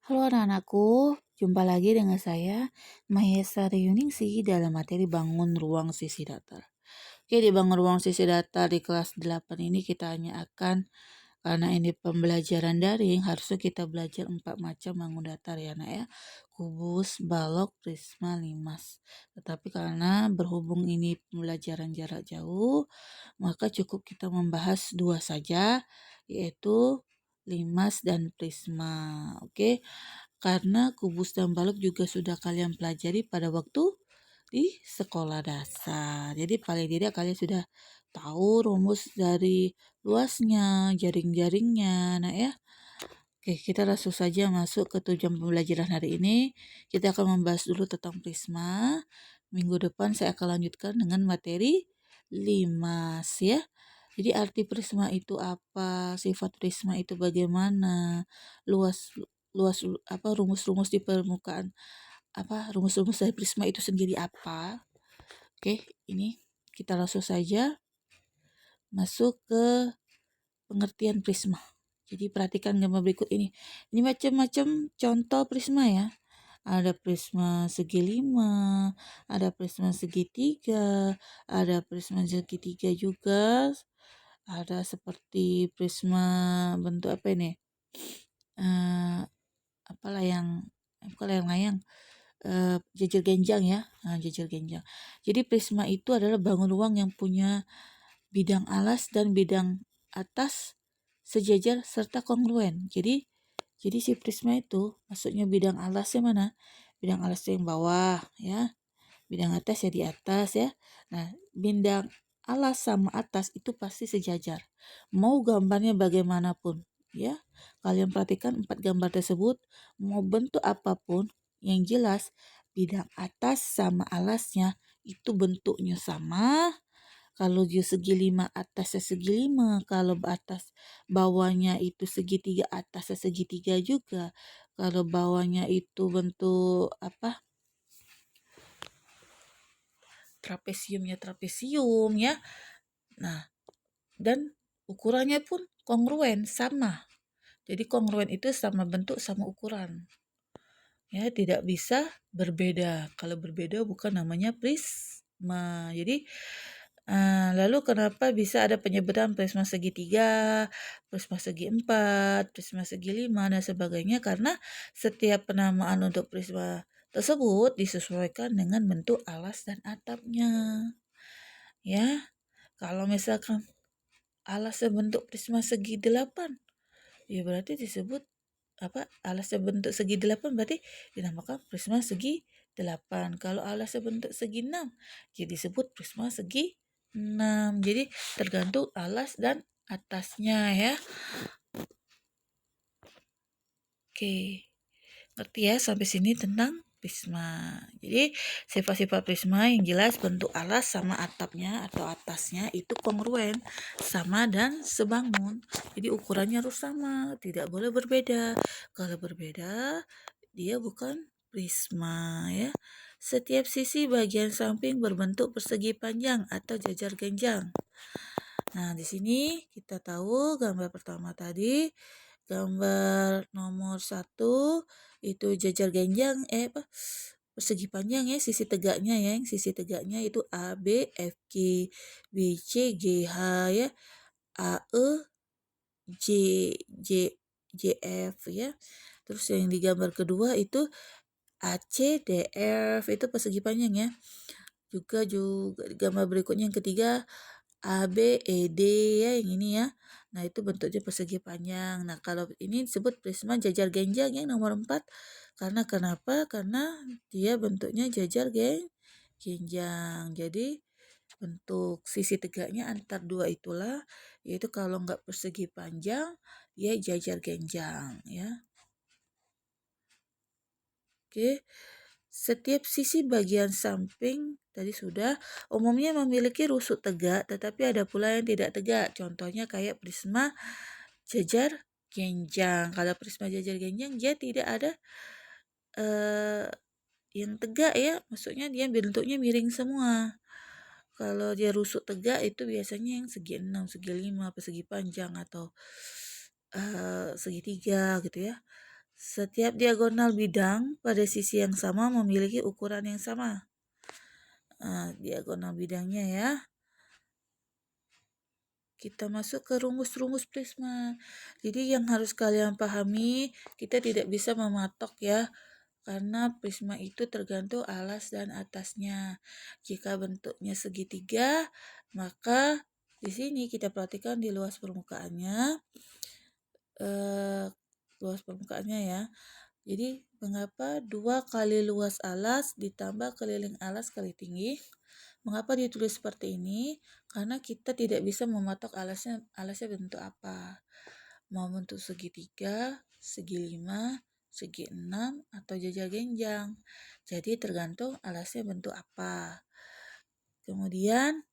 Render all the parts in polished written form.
Halo anak-anakku, jumpa lagi dengan saya, Mahesa Yuningsi dalam materi bangun ruang sisi datar. Oke, di bangun ruang sisi datar di kelas 8 ini kita hanya akan, karena ini pembelajaran daring, harusnya kita belajar 4 macam bangun datar ya nak ya. Kubus, balok, prisma, limas. Tetapi karena berhubung ini pembelajaran jarak jauh, maka cukup kita membahas 2 saja, yaitu limas dan prisma. Oke, karena kubus dan balok juga sudah kalian pelajari pada waktu di sekolah dasar. Jadi paling tidak kalian sudah tahu rumus dari luasnya, jaring-jaringnya. Nah ya, oke, kita langsung saja masuk ke tujuan pembelajaran hari ini. Kita akan membahas dulu tentang prisma. Minggu depan saya akan lanjutkan dengan materi limas ya. Jadi arti prisma itu apa? Sifat prisma itu bagaimana? Luas luas apa rumus-rumus di permukaan rumus-rumus dari prisma itu sendiri apa? Oke, ini kita langsung saja masuk ke pengertian prisma. Jadi perhatikan gambar berikut ini. Ini macam-macam contoh prisma ya. Ada prisma segi 5, ada prisma segitiga, ada prisma segitiga juga, ada seperti prisma bentuk apa ini? Eh, apa layang, bukan layang-layang, jejer genjang ya, jejer genjang. Jadi prisma itu adalah bangun ruang yang punya bidang alas dan bidang atas sejajar serta kongruen. Jadi si prisma itu maksudnya bidang alasnya mana? Bidang alasnya yang bawah ya, bidang atas ya di atas ya. Nah, bidang alas sama atas itu pasti sejajar. Mau gambarnya bagaimanapun ya. Kalian perhatikan 4 gambar tersebut, mau bentuk apapun yang jelas bidang atas sama alasnya itu bentuknya sama. Kalau dia segi 5 atasnya segi 5, kalau atas bawahnya itu segitiga atasnya segitiga juga. Kalau bawahnya itu bentuk apa? Trapesiumnya trapesium ya. Nah, dan ukurannya pun kongruen sama. Jadi kongruen itu sama bentuk sama ukuran. Ya, tidak bisa berbeda. Kalau berbeda bukan namanya prisma. Jadi lalu kenapa bisa ada penyebutan prisma segitiga, prisma segi 4, prisma segi 5 dan sebagainya? Karena setiap penamaan untuk prisma tersebut disesuaikan dengan bentuk alas dan atapnya. Ya, kalau misalkan alasnya bentuk prisma segi 8, ya berarti disebut alasnya bentuk segi 8 berarti dinamakan prisma segi 8. Kalau alasnya bentuk segi 6, jadi disebut prisma segi 6. Jadi tergantung alas dan atasnya ya. Oke. Ngerti ya sampai sini tentang prisma. Jadi sifat-sifat prisma yang jelas bentuk alas sama atapnya atau atasnya itu kongruen, sama dan sebangun. Jadi ukurannya harus sama, tidak boleh berbeda. Kalau berbeda, dia bukan prisma ya. Setiap sisi bagian samping berbentuk persegi panjang atau jajar genjang. Nah, di sini kita tahu gambar pertama tadi, gambar nomor 1 itu jajar genjang, persegi panjang ya, sisi tegaknya ya, yang sisi tegaknya itu A, B, F, G, B, C, G, H ya, A, E, J, J, J, F ya. Terus yang di gambar kedua itu A, C, D, F itu persegi panjang ya. Juga gambar berikutnya yang ketiga A, B, E, D ya, yang ini ya. Nah, itu bentuknya persegi panjang. Nah, kalau ini disebut prisma jajar genjang yang nomor 4. Karena kenapa? Karena dia bentuknya jajar genjang. Jadi, bentuk sisi tegaknya antar dua itulah, yaitu kalau nggak persegi panjang, dia jajar genjang ya. Oke. Setiap sisi bagian samping tadi sudah umumnya memiliki rusuk tegak, tetapi ada pula yang tidak tegak. Contohnya kayak prisma jajar genjang. Kalau prisma jajar genjang dia tidak ada eh, yang tegak ya, maksudnya dia bentuknya miring semua. Kalau dia rusuk tegak itu biasanya yang segi 6, segi 5, persegi panjang atau segitiga gitu ya. Setiap diagonal bidang pada sisi yang sama memiliki ukuran yang sama. Diagonal bidangnya ya. Kita masuk ke rumus-rumus prisma. Jadi yang harus kalian pahami, kita tidak bisa mematok ya, karena prisma itu tergantung alas dan atasnya. Jika bentuknya segitiga, maka di sini kita perhatikan di luas permukaannya, ya. Jadi mengapa 2 kali luas alas ditambah keliling alas kali tinggi? Mengapa ditulis seperti ini? Karena kita tidak bisa mematok alasnya bentuk apa. Mau bentuk segitiga, segi 5, segi 6, atau jajah genjang. Jadi tergantung alasnya bentuk apa. Kemudian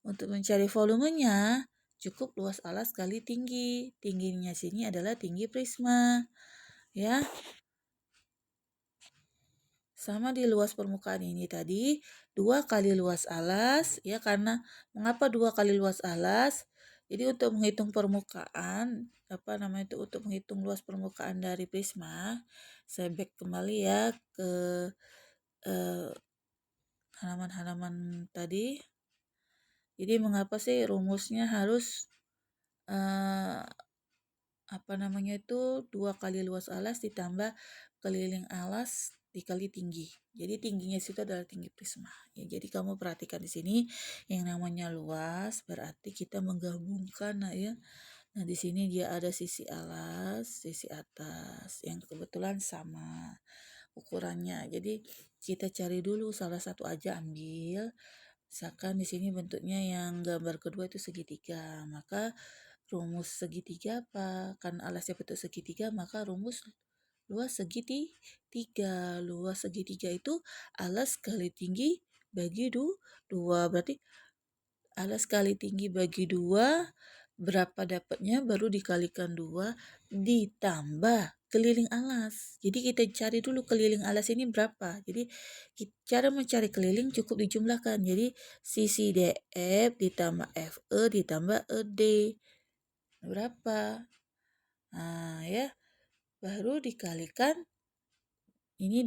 untuk mencari volumenya, cukup luas alas kali tinggi. Tingginya sini adalah tinggi prisma. Ya. Sama di luas permukaan ini tadi 2 kali luas alas ya, karena mengapa 2 kali luas alas? Jadi untuk menghitung permukaan untuk menghitung luas permukaan dari prisma, saya back kembali ya ke halaman-halaman tadi. Jadi mengapa sih rumusnya harus 2 kali luas alas ditambah keliling alas dikali tinggi. Jadi tingginya situ adalah tinggi prisma. Ya, jadi kamu perhatikan di sini yang namanya luas berarti kita menggabungkan ya. Nah, di sini dia ada sisi alas, sisi atas yang kebetulan sama ukurannya. Jadi kita cari dulu salah satu aja ambil. Misalkan di sini bentuknya yang gambar kedua itu segitiga, maka rumus segitiga apa? Karena alasnya bentuk segitiga, maka rumus luas segitiga. Luas segitiga itu alas kali tinggi bagi 2. Berarti alas kali tinggi bagi 2, berapa dapatnya baru dikalikan 2 ditambah keliling alas. Jadi kita cari dulu keliling alas ini berapa. Jadi cara mencari keliling cukup dijumlahkan. Jadi sisi DF ditambah FE ditambah ED. Berapa? Nah, ya. Baru dikalikan ini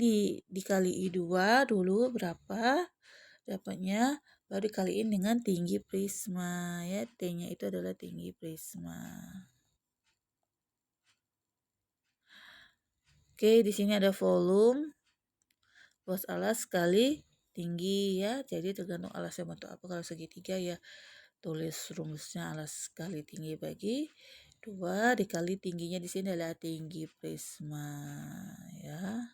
dikali 2 dulu berapa dapatnya, baru dikaliin dengan tinggi prisma ya. T-nya itu adalah tinggi prisma. Oke, di sini ada volume luas alas kali tinggi ya. Jadi tergantung alasnya bentuk apa. Kalau segitiga ya tulis rumusnya alas kali tinggi bagi 2 dikali tingginya di sini adalah tinggi prisma ya.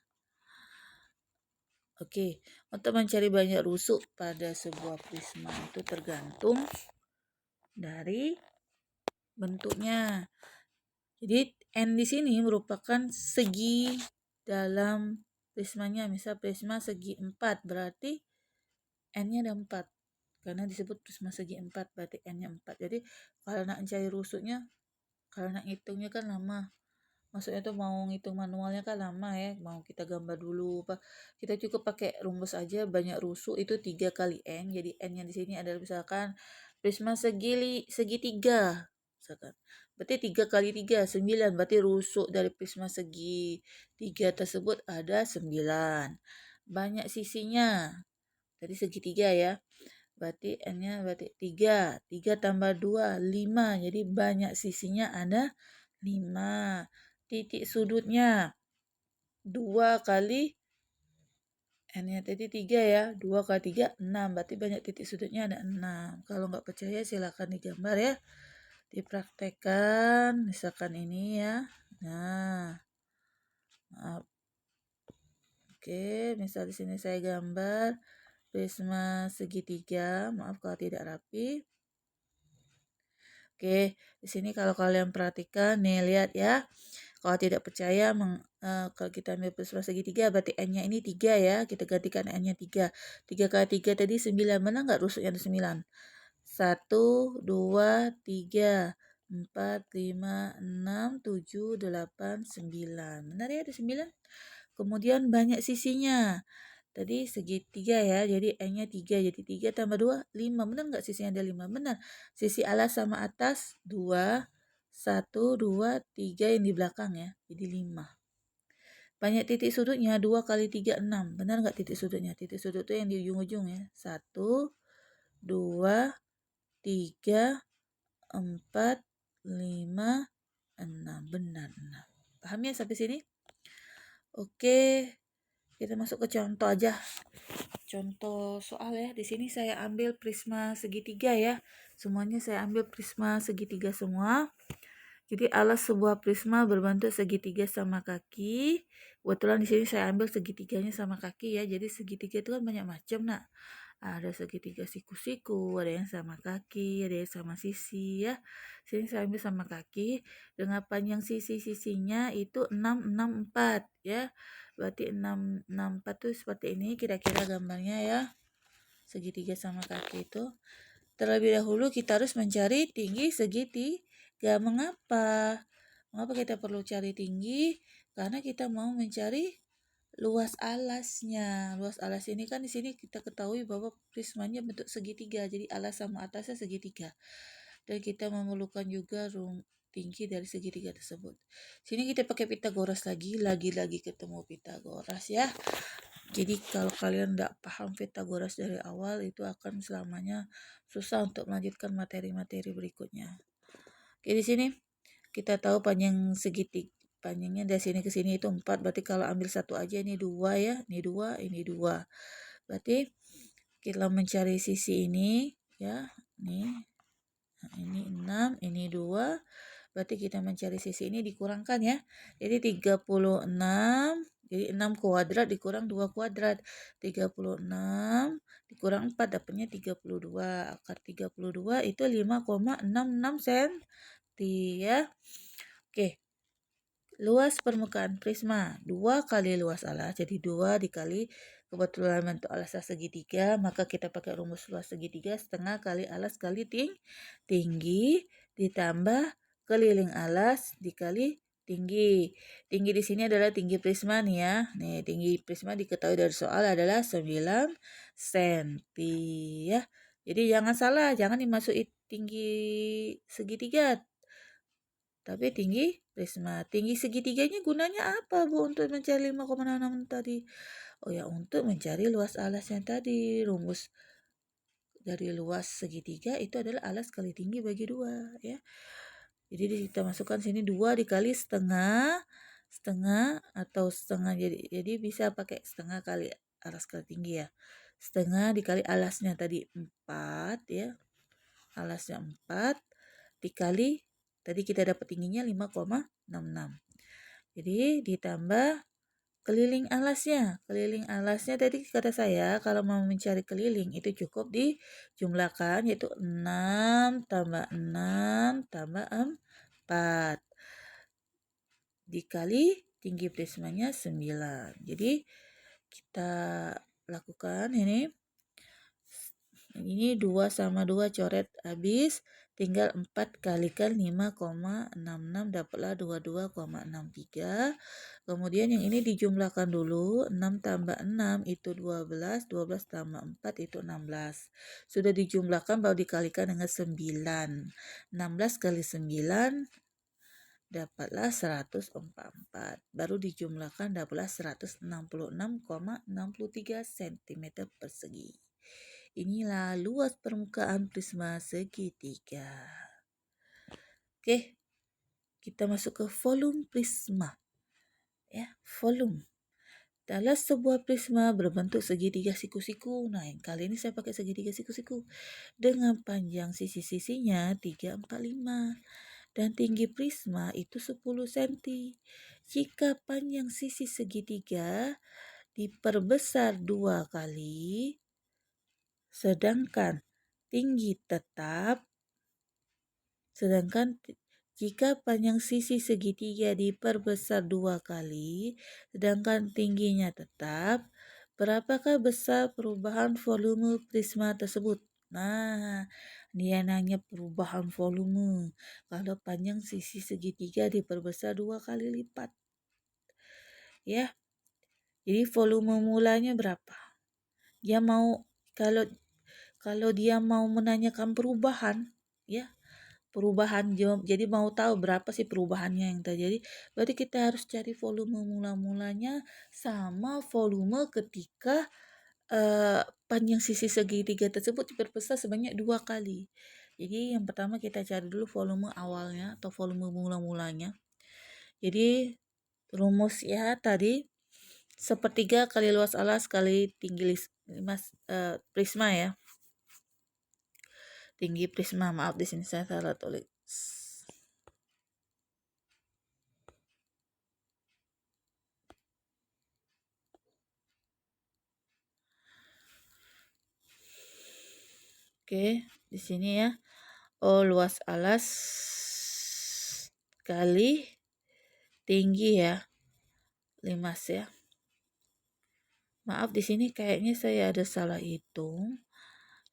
Oke, untuk mencari banyak rusuk pada sebuah prisma itu tergantung dari bentuknya. Jadi N di sini merupakan segi dalam prismanya. Misal prisma segi 4 berarti N-nya ada 4. Karena disebut prisma segi 4 berarti N-nya 4. Jadi kalau nak mencari rusuknya, kalau nak ngitungnya kan lama. Maksudnya tuh mau ngitung manualnya kan lama ya, mau kita gambar dulu apa. Kita cukup pakai rumus aja, banyak rusuk itu 3 kali N. Jadi N yang di sini adalah misalkan prisma segitiga. Misalkan. Berarti 3 kali 3, 9. Berarti rusuk dari prisma segitiga tersebut ada 9. Banyak sisinya. Tadi segitiga ya. Berarti N-nya berarti 3. 3 tambah 2, 5. Jadi banyak sisinya ada 5. Titik sudutnya 2 kali N-nya tadi 3 ya. 2 kali 3, 6. Berarti banyak titik sudutnya ada 6. Kalau nggak percaya silakan digambar ya. Dipraktekkan. Misalkan ini ya. Nah. Maaf. Oke, misal di sini saya gambar prisma segitiga. Maaf kalau tidak rapi. Oke, di sini kalau kalian perhatikan nih lihat ya. Kalau tidak percaya kalau kita ambil prisma segitiga berarti N-nya ini 3 ya. Kita gantikan N-nya 3. 3 kali 3 tadi 9. Mana enggak rusuknya ada 9? 1, 2, 3, 4, 5, 6, 7, 8, 9. Benar ya ada 9? Kemudian banyak sisinya. Tadi segitiga ya, jadi N-nya 3, jadi 3 tambah 2, 5. Benar nggak sisinya ada 5? Benar. Sisi alas sama atas 2, 1, 2, 3 yang di belakang ya, jadi 5. Banyak titik sudutnya, 2 kali 3, 6. Benar nggak titik sudutnya? Titik sudut itu yang di ujung-ujung ya. 1, 2, 3, 4, 5, 6. Benar, 6. Paham ya sampai sini? Oke, kita masuk ke contoh aja. Contoh soal ya. Di sini saya ambil prisma segitiga ya. Semuanya saya ambil prisma segitiga semua. Jadi alas sebuah prisma berbentuk segitiga sama kaki. Kebetulan di sini saya ambil segitiganya sama kaki ya. Jadi segitiga itu kan banyak macam nak. Ada segitiga siku-siku, ada yang sama kaki, ada yang sama sisi ya. Sini saya ambil sama kaki. Dengan panjang sisi-sisinya itu 664 ya. Berarti 664 itu seperti ini kira-kira gambarnya ya. Segitiga sama kaki itu. Terlebih dahulu kita harus mencari tinggi segitiga. Mengapa? Mengapa kita perlu cari tinggi? Karena kita mau mencari luas alasnya. Luas alas ini kan di sini kita ketahui bahwa prismanya bentuk segitiga. Jadi alas sama atasnya segitiga. Dan kita memerlukan juga tinggi dari segitiga tersebut. Sini kita pakai Pitagoras lagi ketemu Pitagoras ya. Jadi kalau kalian tidak paham Pitagoras dari awal itu akan selamanya susah untuk melanjutkan materi-materi berikutnya. Oke, di sini kita tahu panjang segitiga. Panjangnya dari sini ke sini itu 4, berarti kalau ambil satu aja ini 2 ya, ini 2, ini 2. Berarti kita mencari sisi ini ya, nih. Nah, ini 6, ini 2. Berarti kita mencari sisi ini dikurangkan ya. Jadi 36, jadi 6 kuadrat dikurang 2 kuadrat. 36 dikurang 4 dapatnya 32. Akar 32 itu 5,66 cm ya. Oke. Luas permukaan prisma 2 kali luas alas, jadi 2 dikali kebetulan bentuk alasnya segitiga, maka kita pakai rumus luas segitiga setengah kali alas kali tinggi ditambah keliling alas dikali tinggi. Tinggi di sini adalah tinggi prisma nih ya. Nih, tinggi prisma diketahui dari soal adalah 9 cm ya. Jadi jangan salah, jangan dimasuki tinggi segitiga, tapi tinggi prisma. Tinggi segitiganya gunanya apa Bu untuk mencari 5,66 tadi? Oh ya, untuk mencari luas alasnya tadi. Rumus dari luas segitiga itu adalah alas kali tinggi bagi 2 ya. Jadi kita masukkan sini 2 dikali setengah atau setengah, jadi bisa pakai setengah kali alas kali tinggi ya. Setengah dikali alasnya tadi 4 ya. Alasnya 4 dikali tadi kita dapat tingginya 5,66. Jadi ditambah keliling alasnya. Keliling alasnya tadi kata saya kalau mau mencari keliling itu cukup dijumlahkan, yaitu 6 tambah 6 tambah 4 dikali tinggi prismanya 9. Jadi kita lakukan ini. Ini 2 sama 2 coret habis. Tinggal 4 kalikan 5,66 dapatlah 22,63. Kemudian yang ini dijumlahkan dulu. 6 tambah 6 itu 12. 12 tambah 4 itu 16. Sudah dijumlahkan baru dikalikan dengan 9. 16 kali 9 dapatlah 144. Baru dijumlahkan dapatlah 166,63 cm persegi. Inilah luas permukaan prisma segitiga. Oke, kita masuk ke volume prisma. Ya, volume. Dalam sebuah prisma berbentuk segitiga siku-siku. Nah, yang kali ini saya pakai segitiga siku-siku. Dengan panjang sisi-sisinya 345. Dan tinggi prisma itu 10 cm. Jika panjang sisi segitiga diperbesar 2 kali, sedangkan jika panjang sisi segitiga diperbesar 2 kali, sedangkan tingginya tetap, berapakah besar perubahan volume prisma tersebut? Nah, dia nanya perubahan volume. Kalau panjang sisi segitiga diperbesar 2 kali lipat. Ya. Jadi volume mulanya berapa? Dia mau kalau dia mau menanyakan perubahan, ya. perubahan jadi mau tahu berapa sih perubahannya yang terjadi, berarti kita harus cari volume mula-mulanya sama volume ketika panjang sisi segitiga tersebut diperbesar sebanyak 2 kali. Jadi yang pertama kita cari dulu volume awalnya atau volume mula-mulanya. Jadi rumus ya tadi sepertiga kali luas alas kali tinggi prisma ya. Tinggi prisma, maaf di sini saya salah tulis. Oke, di sini ya. Luas alas kali tinggi ya. Limas ya. Maaf di sini kayaknya saya ada salah hitung.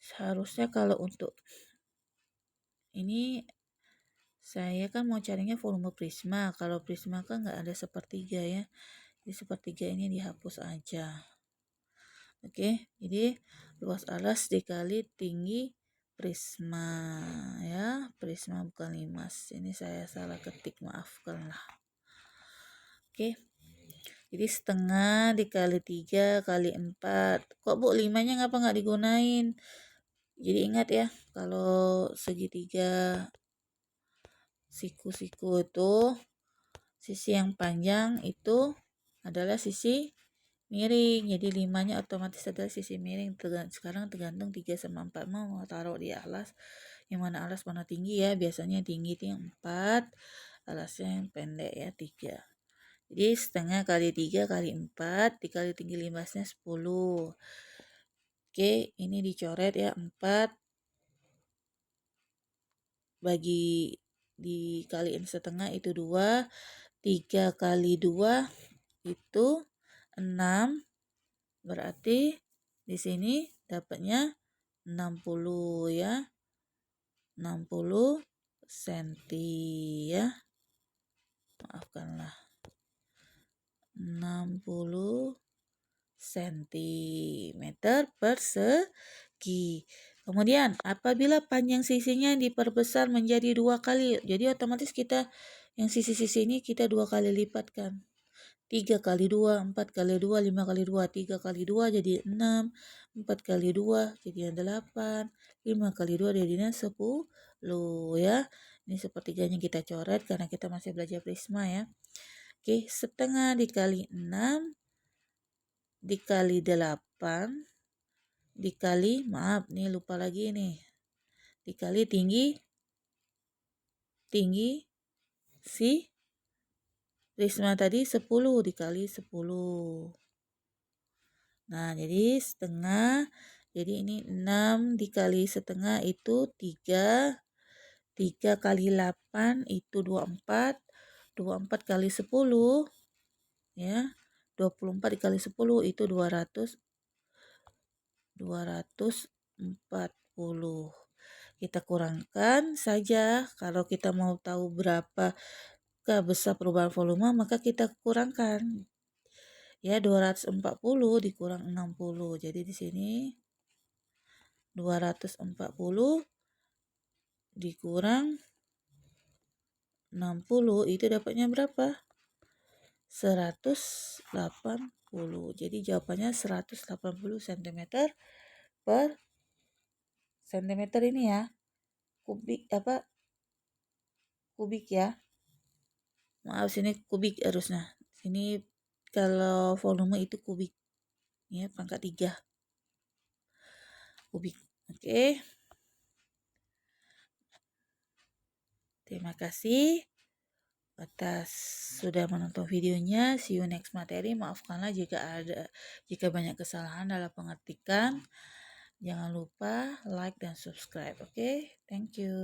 Seharusnya kalau untuk ini saya kan mau carinya volume prisma. Kalau prisma kan nggak ada sepertiga ya. Jadi sepertiga ini dihapus aja. Oke, jadi luas alas dikali tinggi prisma ya. Prisma bukan limas. Ini saya salah ketik, maafkanlah. Oke. Jadi setengah dikali 3 kali 4. Kok Bu 5-nya ngapa nggak digunain? Jadi ingat ya, kalau segitiga siku-siku itu sisi yang panjang itu adalah sisi miring. Jadi 5-nya otomatis adalah sisi miring. Sekarang tergantung 3 sama 4 mau taruh di alas. Yang mana alas mana tinggi ya? Biasanya tinggi itu yang 4, alasnya yang pendek ya 3. Jadi setengah kali 3 kali 4 dikali tinggi limasnya 10. Oke, ini dicoret ya 4 bagi dikaliin setengah itu 2. 3 kali 2 itu 6. Berarti di sini dapatnya 60 ya. 60 cm ya. Maafkanlah. 60 cm persegi. Kemudian apabila panjang sisinya diperbesar menjadi 2 kali, jadi otomatis kita yang sisi-sisi ini kita 2 kali lipat kan. 3 kali 2, 4 kali 2, 5 kali 2, 3 kali 2 jadi 6, 4 kali 2 jadi 8, 5 kali 2 jadinya 10 ya. Ini sepertiganya kita coret karena kita masih belajar prisma ya. Oke, setengah dikali 6 dikali 8 dikali, maaf nih lupa lagi nih, dikali tinggi si prisma tadi 10 dikali 10. Nah, jadi setengah, jadi ini 6 dikali setengah itu 3, 3 kali 8 itu 24, 24 kali 10 ya, 24 dikali 10 itu 240. Kita kurangkan saja, kalau kita mau tahu berapa besar perubahan volume maka kita kurangkan. Ya 240 dikurang 60. Jadi di sini 240 dikurang 60 itu dapatnya berapa? 180. Jadi jawabannya 180 cm per cm ini ya. Kubik kubik ya. Maaf sini kubik harusnya. Sini kalau volume itu kubik. Ya, pangkat 3. Kubik. Oke. Terima kasih atas sudah menonton videonya. See you next materi. Maafkanlah jika banyak kesalahan dalam pengetikan. Jangan lupa like dan subscribe. Oke. Thank you.